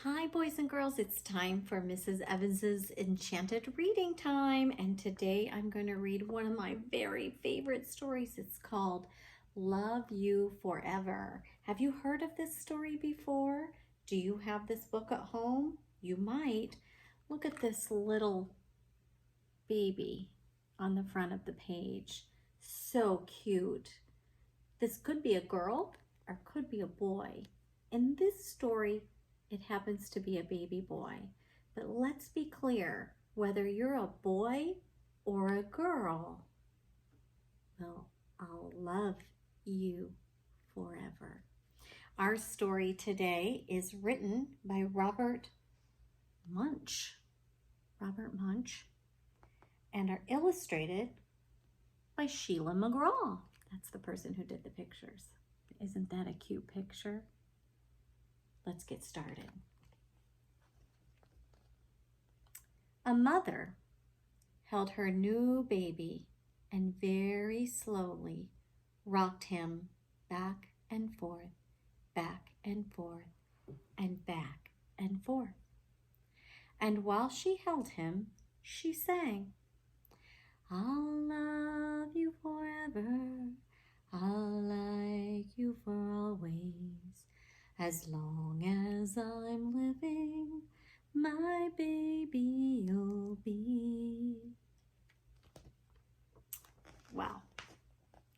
Hi, boys and girls. It's time for Mrs. Evans's Enchanted Reading Time. And today I'm going to read one of my very favorite stories. It's called Love You Forever. Have you heard of this story before? Do you have this book at home? You might. Look at this little baby on the front of the page. So cute. This could be a girl or could be a boy. In this story, it happens to be a baby boy. But let's be clear, whether you're a boy or a girl, well, I'll love you forever. Our story today is written by Robert Munsch. And are illustrated by Sheila McGraw. That's the person who did the pictures. Isn't that a cute picture? Let's get started. A mother held her new baby and very slowly rocked him back and forth, back and forth, and back and forth. And while she held him, she sang, "I'll love you forever, I'll like you for always. As long as I'm living, my baby you'll be." Wow,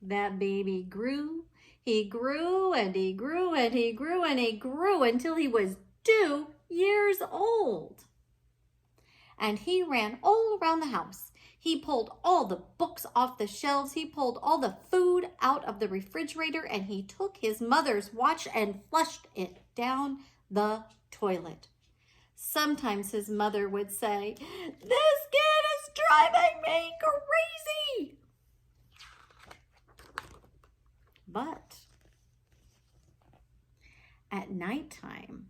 that baby grew. He grew and he grew and he grew and he grew until he was 2 years old. And he ran all around the house. He pulled all the books off the shelves. He pulled all the food out of the refrigerator, and he took his mother's watch and flushed it down the toilet. Sometimes his mother would say, "This kid is driving me crazy." But at nighttime,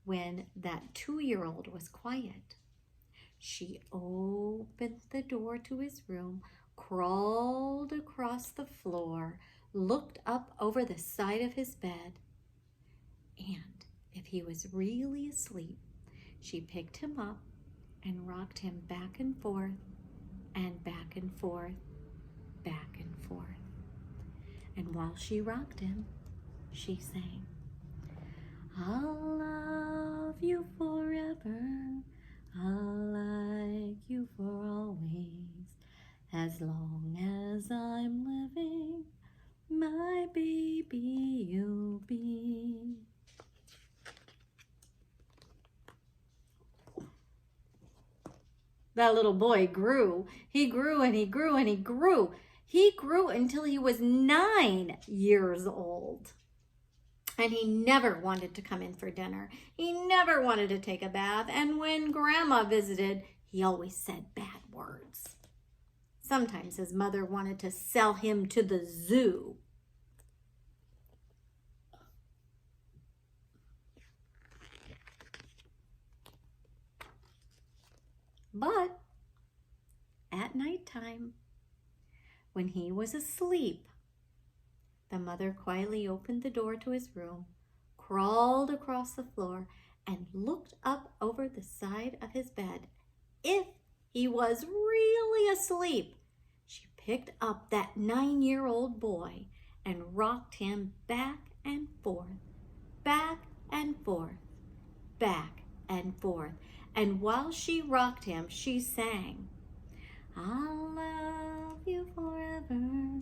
when that 2-year-old was quiet, she opened the door to his room, crawled across the floor, looked up over the side of his bed, and if he was really asleep, she picked him up and rocked him back and forth and back and forth, back and forth. And while she rocked him, she sang, "I'll love you forever, I'll like you for always. As long as I'm living, my baby you'll be." That little boy grew. He grew and he grew and he grew. He grew until he was 9 years old. And he never wanted to come in for dinner. He never wanted to take a bath. And when Grandma visited, he always said bad words. Sometimes his mother wanted to sell him to the zoo. But at nighttime, when he was asleep, the mother quietly opened the door to his room, crawled across the floor, and looked up over the side of his bed. If he was really asleep, she picked up that 9-year-old boy and rocked him back and forth, back and forth, back and forth. And while she rocked him, she sang, "I'll love you forever,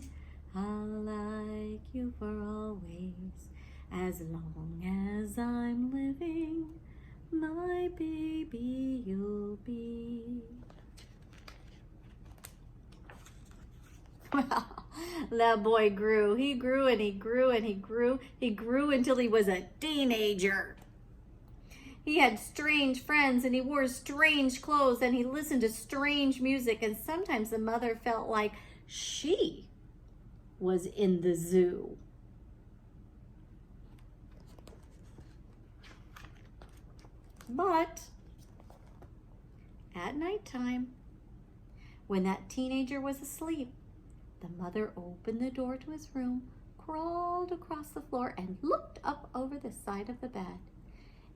I'll like you for always. As long as I'm living, my baby you'll be." Well, that boy grew. He grew and he grew and he grew. He grew until he was a teenager. He had strange friends and he wore strange clothes and he listened to strange music, and sometimes the mother felt like she was in the zoo. But at nighttime, when that teenager was asleep, the mother opened the door to his room, crawled across the floor, and looked up over the side of the bed.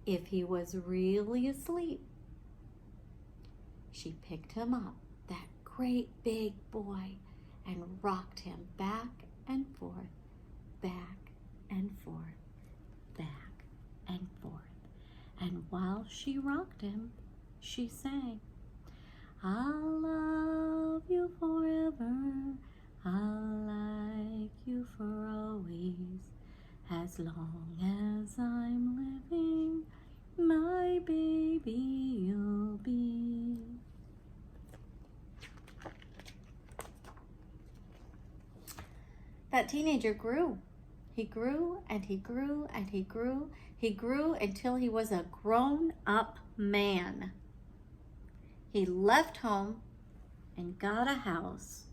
if he was really asleep, she picked him up, that great big boy, and rocked him back and forth, back and forth, back and forth. And while she rocked him, she sang, "I'll love you forever, I'll like you for always, as long as I'm living, my baby you'll be." That teenager grew. He grew and he grew and he grew. He grew until he was a grown-up man. He left home and got a house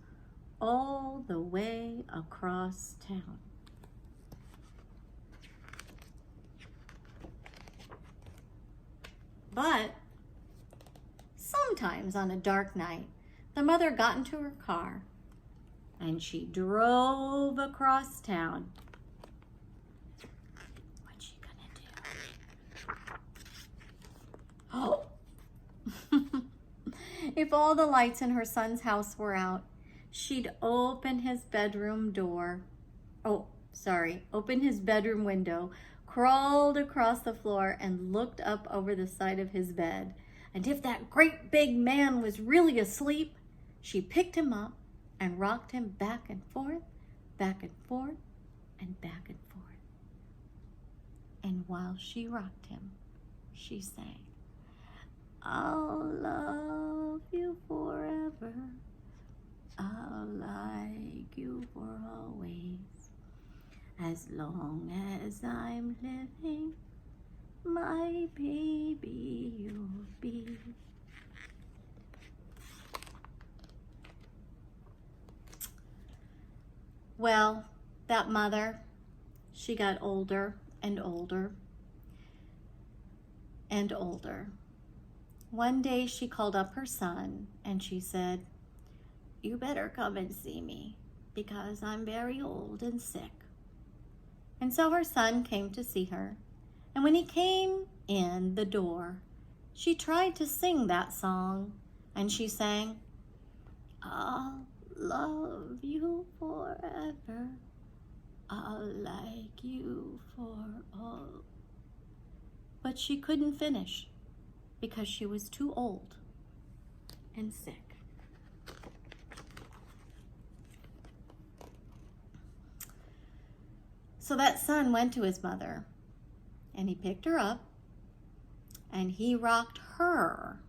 all the way across town. But sometimes on a dark night, the mother got into her car and she drove across town. What's she gonna do? Oh! If all the lights in her son's house were out, she'd open his bedroom door. Open his bedroom window, crawled across the floor and looked up over the side of his bed. And if that great big man was really asleep, she picked him up and rocked him back and forth, back and forth, and back and forth. And while she rocked him, she sang, "I'll love you forever, I'll like you for always, as long as I'm living, my baby you'll be." Well, that mother, she got older and older and older. One day she called up her son and she said, "You better come and see me because I'm very old and sick." And so her son came to see her. And when he came in the door, she tried to sing that song. And she sang, "I'll love you forever, I'll like you for all." But she couldn't finish because she was too old and sick. So that son went to his mother and he picked her up and he rocked her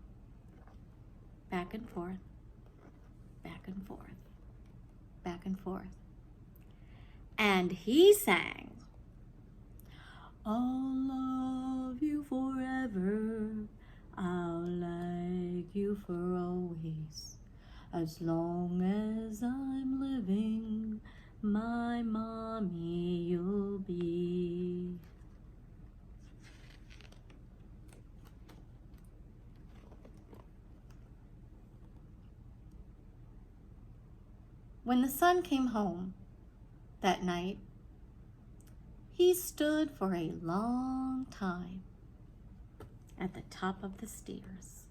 back and forth, back and forth, back and forth. And he sang, "I'll love you forever, I'll like you for always, as long as I'm living, my mommy you'll be." When the son came home that night, he stood for a long time at the top of the stairs.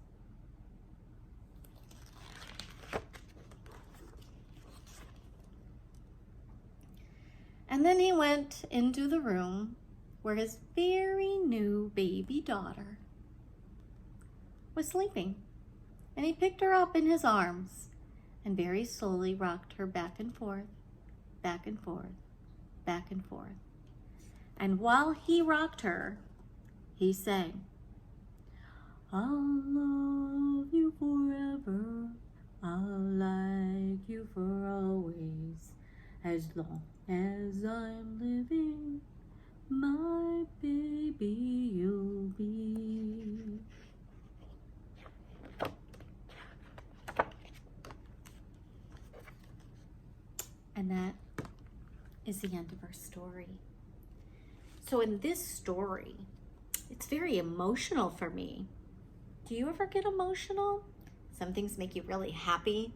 And then he went into the room where his very new baby daughter was sleeping. And he picked her up in his arms and very slowly rocked her back and forth, back and forth, back and forth. And while he rocked her, he sang, "I'll love you forever, I'll like you for always, as long as I'm living, my baby you'll be." And that is the end of our story. So in this story, it's very emotional for me. Do you ever get emotional? Some things make you really happy.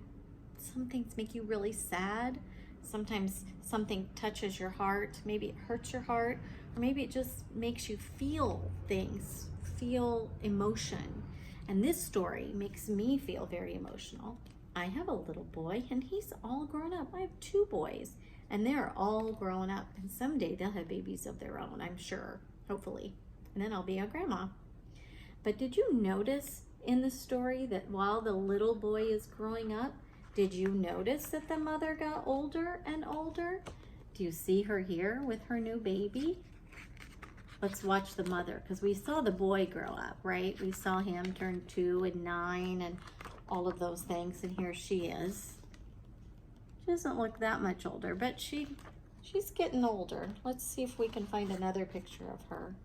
Some things make you really sad. Sometimes something touches your heart. Maybe it hurts your heart, or maybe it just makes you feel things, feel emotion. And this story makes me feel very emotional. I have a little boy and he's all grown up. I have 2 boys and they're all grown up, and someday they'll have babies of their own, I'm sure, hopefully. And then I'll be a grandma. But did you notice in the story that while the little boy is growing up, did you notice that the mother got older and older? Do you see her here with her new baby? Let's watch the mother, because we saw the boy grow up, right? We saw him turn 2 and 9 and all of those things, and here she is. She doesn't look that much older, but she's getting older. Let's see if we can find another picture of her.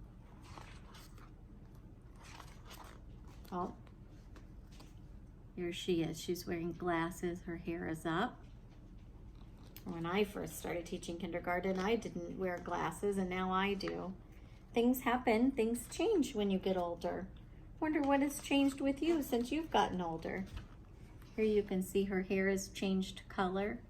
Oh, here she is. She's wearing glasses. Her hair is up. When I first started teaching kindergarten, I didn't wear glasses, and now I do. Things happen. Things change when you get older. Wonder what has changed with you since you've gotten older. Here you can see her hair has changed color.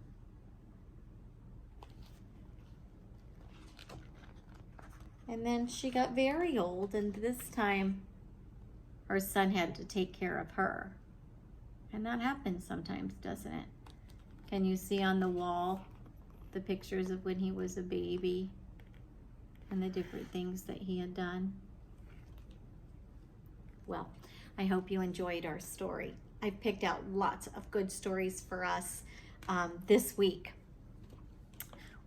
And then she got very old, and this time her son had to take care of her. And that happens sometimes, doesn't it? Can you see on the wall the pictures of when he was a baby and the different things that he had done? Well, I hope you enjoyed our story. I've picked out lots of good stories for us this week.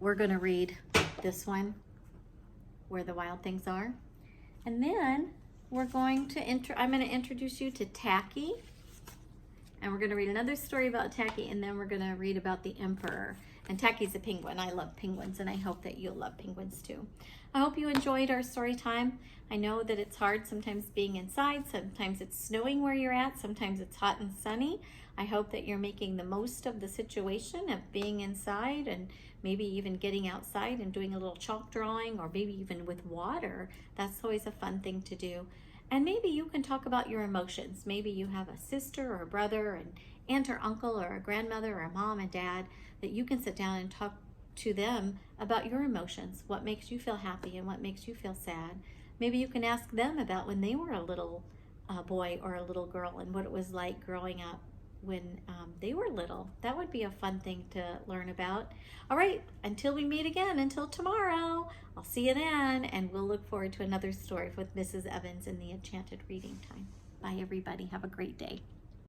We're going to read this one, Where the Wild Things Are. And then we're going to I'm going to introduce you to Tacky. And we're going to read another story about Tacky, and then we're going to read about the Emperor. And Tacky's a penguin. I love penguins, and I hope that you'll love penguins too. I hope you enjoyed our story time. I know that it's hard sometimes being inside. Sometimes it's snowing where you're at. Sometimes it's hot and sunny. I hope that you're making the most of the situation of being inside, and maybe even getting outside and doing a little chalk drawing, or maybe even with water. That's always a fun thing to do. And maybe you can talk about your emotions. Maybe you have a sister or a brother, an aunt or uncle, or a grandmother, or a mom and dad, that you can sit down and talk to them about your emotions, what makes you feel happy and what makes you feel sad. Maybe you can ask them about when they were a little boy or a little girl, and what it was like growing up when they were little. That would be a fun thing to learn about. All right, until we meet again, until tomorrow, I'll see you then, and we'll look forward to another story with Mrs. Evans in the Enchanted Reading Time. Bye, everybody. Have a great day.